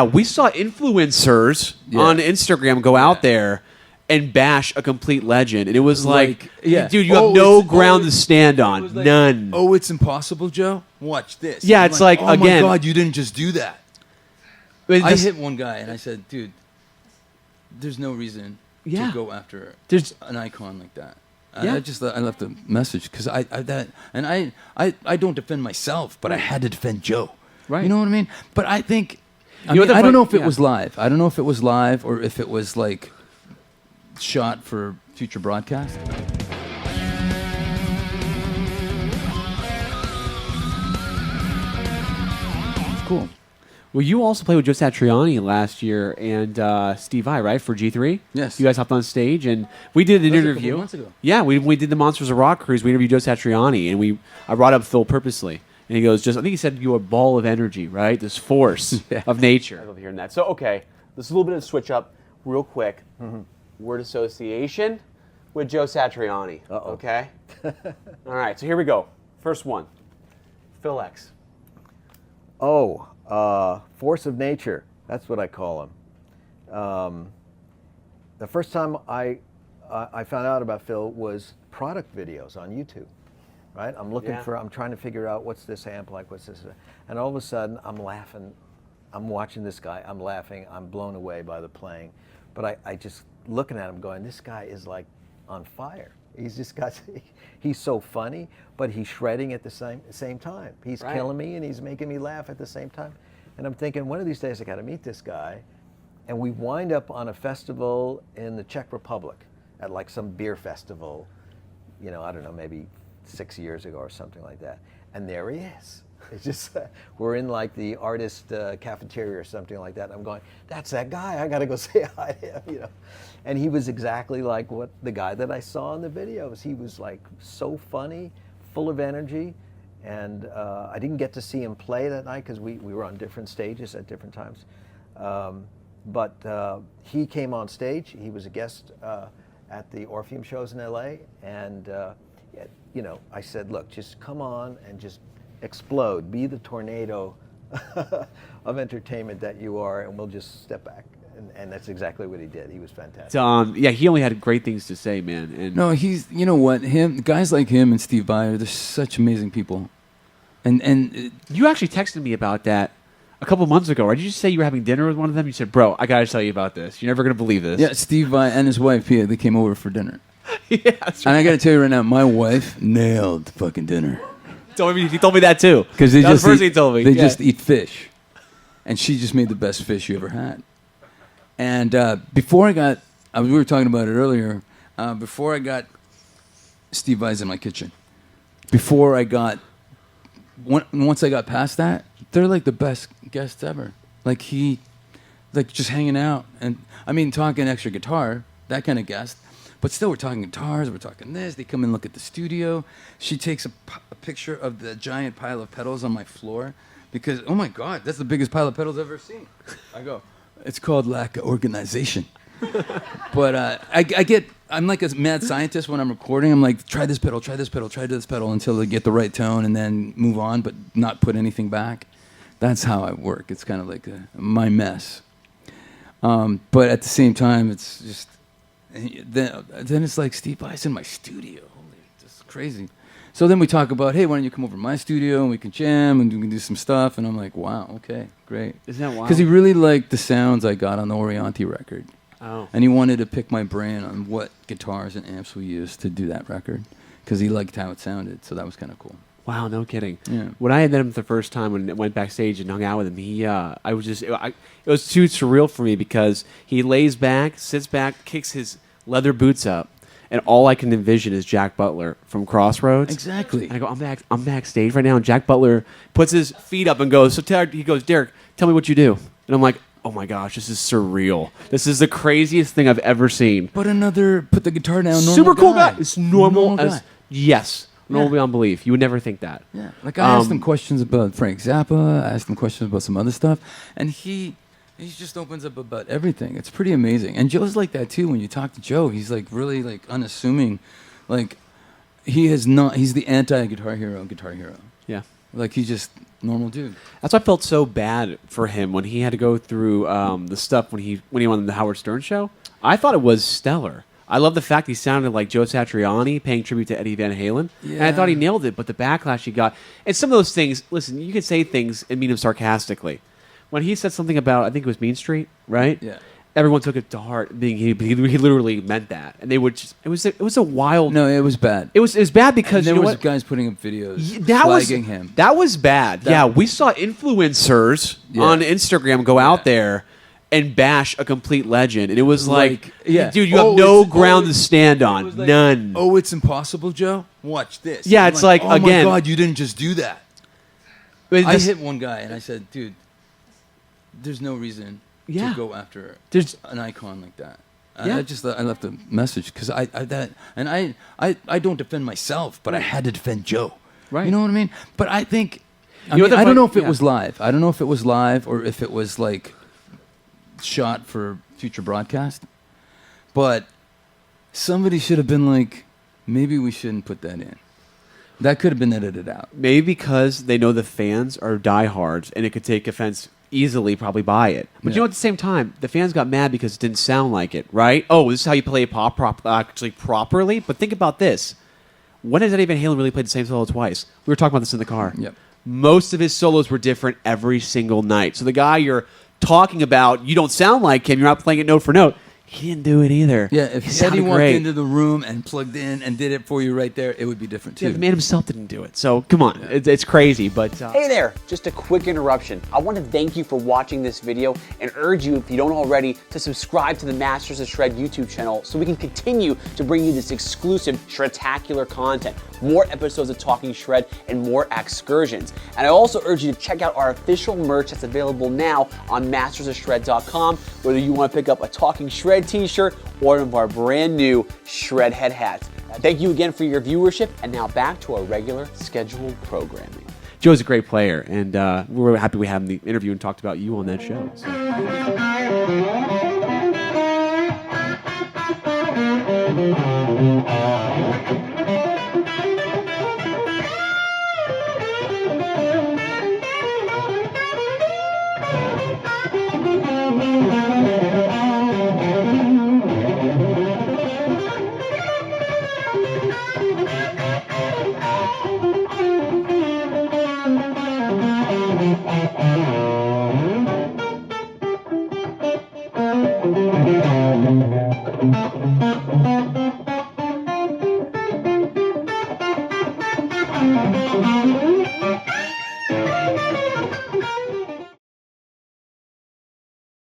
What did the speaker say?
We saw influencers on Instagram go out there and bash a complete legend. And it was like dude, you have no ground to stand on. Like, none. Oh, it's impossible, Joe? Watch this. Yeah, it's like, oh again. my God, you didn't just do that. I hit one guy and I said, dude, there's no reason to go after an icon like that. I left a message because I don't defend myself, but I had to defend Joe. Right. You know what I mean? But I think, I don't know if it was live. I don't know if it was live or if it was like shot for future broadcast. It's cool. Well, you also played with Joe Satriani last year and Steve Vai, right, for G3? Yes. You guys hopped on stage, and we did an interview. A couple months ago. Yeah, we did the Monsters of Rock cruise. We interviewed Joe Satriani, and I brought up Phil purposely. And he goes, I think he said, you're a ball of energy, right? This force of nature. I love hearing that. So, okay, this is a little bit of a switch up real quick. Word association with Joe Satriani. Okay? All right, so here we go. First one. Philx. Force of nature. That's what I call him. The first time I found out about Phil was product videos on YouTube. Right? I'm trying to figure out what's this amp like, what's this, and all of a sudden I'm laughing. I'm watching this guy. I'm laughing. I'm blown away by the playing, but I just looking at him going, this guy is like on fire. He's just got. He's so funny, but he's shredding at the same time. He's killing me and he's making me laugh at the same time. And I'm thinking, one of these days I got to meet this guy, and we wind up on a festival in the Czech Republic at like some beer festival. You know, I don't know, maybe 6 years ago or something like that, and there he is. It's just we're in like the artist cafeteria or something like that. And I'm going, that's that guy. I got to go say hi to him, you know. And he was exactly like what the guy that I saw in the videos. He was like so funny, full of energy, and I didn't get to see him play that night because we were on different stages at different times. But he came on stage. He was a guest at the Orpheum shows in LA, and you know, I said, look, just come on and just explode, be the tornado of entertainment that you are, and we'll just step back. And that's exactly what he did. He was fantastic. Yeah, he only had great things to say, man. And no, you know what, guys like him and Steve Vai, they're such amazing people. And you actually texted me about that a couple months ago, right? Did you say you were having dinner with one of them? You said, bro, I got to tell you about this. You're never going to believe this. Yeah, Steve Vai and his wife, Pia, they came over for dinner. Yeah, that's right. And I got to tell you right now, my wife nailed fucking dinner. He told me that too. Because they just he told me. They just eat fish, and she just made the best fish you ever had. And before I got, we were talking about it earlier. Before I got Steve Vai's in my kitchen, before I got, once I got past that, they're like the best guests ever. Like just hanging out, and I mean talking extra guitar, that kind of guest. But still, we're talking guitars, we're talking this. They come and look at the studio. She takes a picture of the giant pile of pedals on my floor because, oh my God, that's the biggest pile of pedals I've ever seen. I go, it's called lack of organization. But I'm like a mad scientist when I'm recording. I'm like, try this pedal, try this pedal, try this pedal until they get the right tone and then move on, but not put anything back. That's how I work. It's kind of like my mess. But at the same time, it's just, then it's like Steve Vai's in my studio. Holy, this is crazy. So then we talk about, hey, why don't you come over to my studio and we can jam and we can do some stuff. And I'm like, wow, okay, great. Isn't that wild? Because he really liked the sounds I got on the Oriente record. Oh. And he wanted to pick my brain on what guitars and amps we used to do that record because he liked how it sounded. So that was kind of cool. Wow, no kidding. Yeah. When I had met him the first time when I went backstage and hung out with him, it was too surreal for me because he lays back, sits back, kicks his leather boots up, and all I can envision is Jack Butler from Crossroads. Exactly. And I go, I'm backstage right now, and Jack Butler puts his feet up and goes, he goes, Derek, tell me what you do. And I'm like, oh my gosh, this is surreal. This is the craziest thing I've ever seen. But put the guitar down, normal super cool guy. guy. It's normal guy. Yes. Normal beyond belief. You would never think that. Yeah. Like I asked him questions about Frank Zappa. I asked him questions about some other stuff. And he just opens up about everything. It's pretty amazing. And Joe's like that too. When you talk to Joe, he's like really like unassuming. Like he's the anti-Guitar Hero. Yeah. Like he just normal dude. That's why I felt so bad for him when he had to go through the stuff when he went on the Howard Stern show. I thought it was stellar. I love the fact he sounded like Joe Satriani paying tribute to Eddie Van Halen. And I thought he nailed it, but the backlash he got. And some of those things, listen, you can say things and mean them sarcastically. When he said something about, I think it was Mean Street, right? Yeah. Everyone took it to heart. Being he literally meant that, and they would just it was a wild. No, it was bad. It was bad because And there you know was what? guys putting up videos was flagging him. That was bad. Yeah, we saw influencers on Instagram go out there and bash a complete legend, and it was like dude, you have no ground to stand on, like, none. Oh, it's impossible, Joe. Watch this. Yeah, I'm it's like, oh again. my God, you didn't just do that. I hit one guy and I said, dude, there's no reason to go after an icon like that. I left a message because I don't defend myself, but I had to defend Joe. Right. You know what I mean? But I think I don't know if it was live. I don't know if it was live or if it was like shot for future broadcast. But somebody should have been like, maybe we shouldn't put that in. That could have been edited out. Maybe because they know the fans are diehards and it could take offense easily probably by it. But you know, at the same time, the fans got mad because it didn't sound like it, right? Oh, this is how you play pop actually properly? But think about this. When has Eddie Van Halen really played the same solo twice? We were talking about this in the car. Yep. Most of his solos were different every single night. So the guy you're talking about, you don't sound like him, you're not playing it note for note. He didn't do it either. Yeah, if Eddie walked into the room and plugged in and did it for you right there, it would be different too. Yeah, the man himself didn't do it. So come on, it's crazy. But hey there, just a quick interruption. I want to thank you for watching this video and urge you, if you don't already, to subscribe to the Masters of Shred YouTube channel so we can continue to bring you this exclusive Shredtacular content, more episodes of Talking Shred, and more excursions. And I also urge you to check out our official merch that's available now on mastersofshred.com, whether you want to pick up a Talking Shred t-shirt or one of our brand new Shred head hats. Thank you again for your viewership, and now back to our regular scheduled programming. Joe's a great player, and we're happy we had him in the interview and talked about you on that show. So.